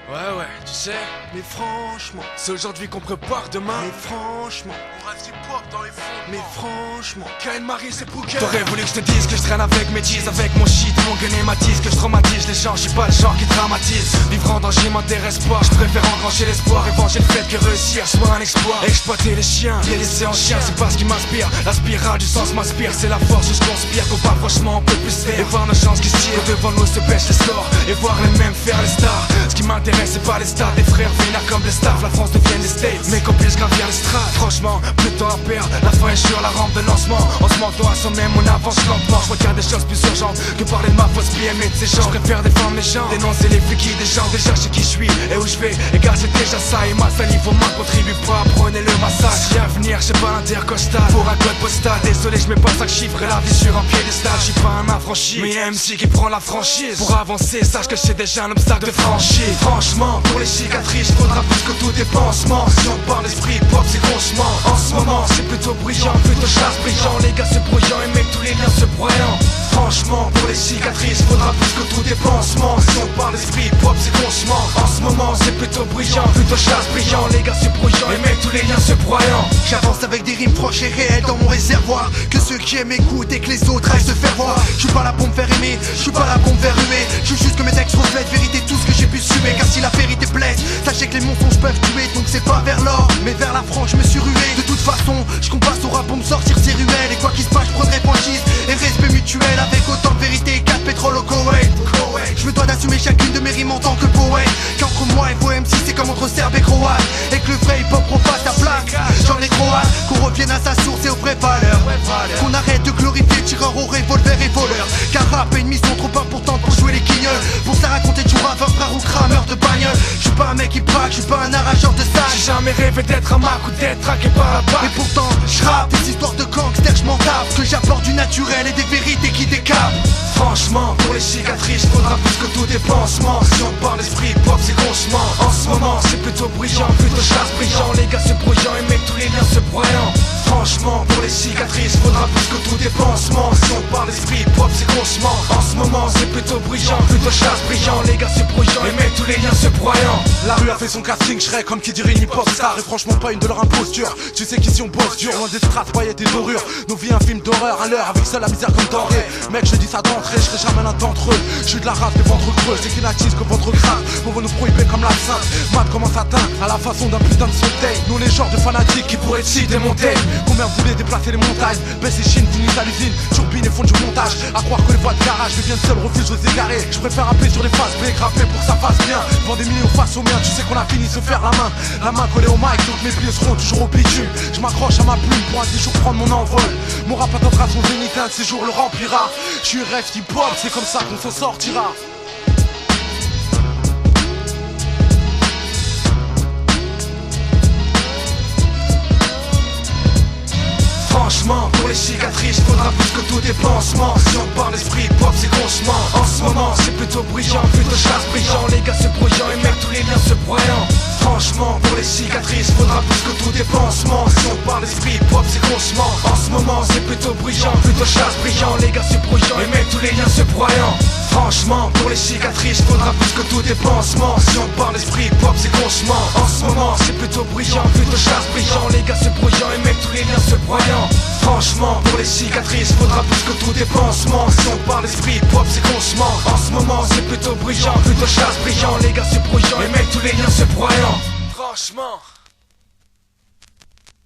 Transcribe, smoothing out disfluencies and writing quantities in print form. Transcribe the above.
Ouais, tu sais. Mais franchement, C'est aujourd'hui qu'on prépare demain. mais franchement, On rêve du pop dans les fonds. mais franchement, Kael Marie, c'est Pouquet. T'aurais voulu que je te dise que je traîne avec mes jeans, avec mon shit, mon gun et ma tisse, que je traumatise les gens, je suis pas le genre qui dramatise. Vivre en danger m'intéresse pas, je préfère engranger l'espoir et venger le fait que réussir soit un exploit. Exploiter les chiens, les laisser en chien, c'est pas ce qui m'inspire. La spirale du sens m'inspire, c'est la force, je conspire qu'on parle franchement on peut plus se faire. Et voir nos chances qui se tirent, devant nous se pêche les sorts, et voir les mêmes faire les stars. Ce qui m'intéresse c'est pas les stars, des frères vénères comme les stars, la France devient les States, mais qu'on puisse gravir les strates. Franchement, plus de temps à perdre, la fin est sur la rampe de lancement. En se mentant à soi-même, on avance lentement. Je regarde des choses plus urgentes que parler de ma fausse BM et de ces gens. Je préfère défendre mes gens, dénoncer les flics des gens. Déjà je sais qui je suis et où je vais, et gars c'est déjà ça. Et ma salive au moins contribue pas, prenez le massacre. Si à venir, j'ai pas l'intercostal pour un code postal. Désolé, je mets pas 5 chiffres et la vie sur un piédestal. Je suis pas un affranchi, mais un MC qui prend la franchise. Pour avancer, sache que c'est déjà un obstacle de franchir. Franchement, pour les cicatrices, faudra plus que tout dépensement. Si on parle d'esprit pop, c'est conchement. En ce moment, c'est plutôt brillant, plutôt chasse brillant. Les gars se brouillant et mettent tous les liens se broyant. Franchement, pour les cicatrices, faudra plus que tout dépensement. Si on parle d'esprit pop, c'est conchement. En ce moment, c'est plutôt brillant, plutôt chasse brillant. Les gars se brouillant et mettent tous les liens se broyant. j'avance avec des rimes proches et réelles dans mon réservoir. Que ceux qui aiment écoutent et que les autres aillent se faire voir. Je suis pas là pour me faire aimer, je suis pas là pour me faire ruer. Je veux juste que mes textes reflètent vérité, tout ce que j'ai pu suer. Car si la vérité blesse, sachez que les mensonges peuvent tuer. Donc c'est pas vers l'or, mais vers la frange je me suis rué. De toute façon, je compte pas au rap pour me sortir ces ruelles. Et quoi qu'il se passe, je prendrai franchise et respect mutuel. Avec autant de vérité et 4 pétrole au Koweït. Je me dois d'assumer chacune de mes rimes en tant que poète. Qu'entre moi et vos MC c'est comme entre Serbes et Croates. Et que le vrai hip hop refasse sa place. J'en ai trop hâte qu'on revienne à sa source et aux vraies valeurs. Qu'on arrête de glorifier tireurs au revolver et voleurs. Car rap est une mission trop importante pour jouer les guignols. Pour ça raconter toujours raveur, frère ou crameur de bagnole. Je suis pas un mec qui braque, je suis pas un arracheur de sac. J'ai jamais rêvé d'être un Mac ou d'être traqué par la balle. Et pourtant, je rappe des histoires de gangsters, je m'en tape. Que j'apporte du naturel et des vérités qui décapent. Franchement, pour les cicatrices, faudra plus que tout dépensement. Si on parle d'esprit pop, c'est conchement. En ce moment, c'est plutôt brillant, plutôt chasse brillant. Les gars se brouillant et mettent tous les liens se broyant. Franchement, pour les cicatrices, faudra plus que tout dépensement. Si on parle d'esprit pop, c'est conchement. En ce moment, c'est plutôt brillant, plutôt chasse brillant. Les gars se brouillant et mettent tous les liens se broyant. La rue a fait son casting, je comme qui dirait une hip-hop star. Et franchement pas une de leur imposture. Tu sais qu'ici on bosse dur, loin des strates, paillettes et dorures. Nos vies un film d'horreur à l'heure, avec seule la misère comme denrée. Mec je dis ça d'entrée, je serai jamais l'un d'entre eux. Je suis de la race des ventres creux, j'ai qu'une active que votre crâne. On veut nous prohiber comme l'absinthe. Mat commence à teindre à la façon d'un putain de sauté. Nous les genres de fanatiques qui pourraient ici démonter. Combien voulaient déplacer les montagnes, baisser Chine, finissent à l'usine, turbine et font du montage. À croire que les voies de garage deviennent seuls refuges aux égarés. Je préfère rapper sur les faces B, grapper pour que ça fasse bien. Vends des millions face aux miens, tu sais qu'on a fini se faire la main collée au mic, donc mes pieds seront toujours au bitume. Je m'accroche à ma plume pour un 10 jours prendre mon envol. Mon rap atteindra son zénith, un de ces jours le remplira. Je suis rêve qui pop, c'est comme ça qu'on s'en sortira. Franchement, pour les cicatrices, faudra plus que tout dépensement. Si on parle d'esprit pop, c'est conchement. En ce moment, c'est plutôt brillant, plutôt chasse brillant. Les gars se brouillant et mettent tous les liens se broyant. Franchement, pour les cicatrices, faudra plus que tout dépensement. Si on parle d'esprit pop, c'est conchement. En ce moment, c'est plutôt brillant, plutôt chasse brillant. Les gars se brouillant et mettent tous les liens se broyant. Franchement, pour les cicatrices, faudra plus que tout dépensement. Si on parle d'esprit pop, c'est conchement. En ce moment, c'est plutôt brillant, plutôt chasse brillant. Les gars se brouillant et mettent tous les liens se broyant. Franchement, pour les cicatrices, faudra plus que tout dépensement. Si on parle d'esprit pop, c'est conchement. En ce moment, c'est plutôt brillant, plutôt chasse brillant. Les gars se brouillant et mettent tous les liens se broyant. Franchement.